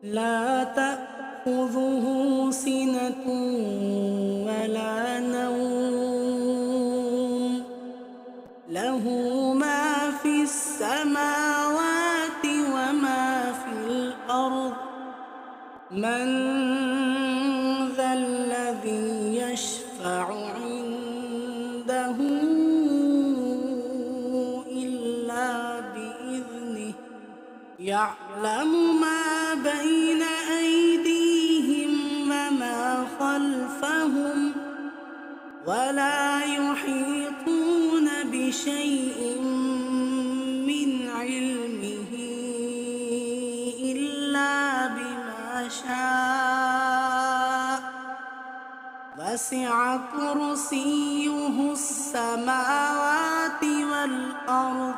لا تأخذه سنة ولا نوم، له ما في السماوات وما في الأرض. من ذا الذي يشفع عنده إلا بإذنه، يعلم ما بين أيديهم وما خلفهم، ولا يحيطون بشيء من علمه إلا بما شاء. وسع كرسيه السماوات والأرض،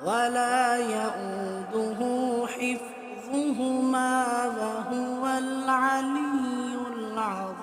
ولا يئوده حفظهما وهو العلي العظيم.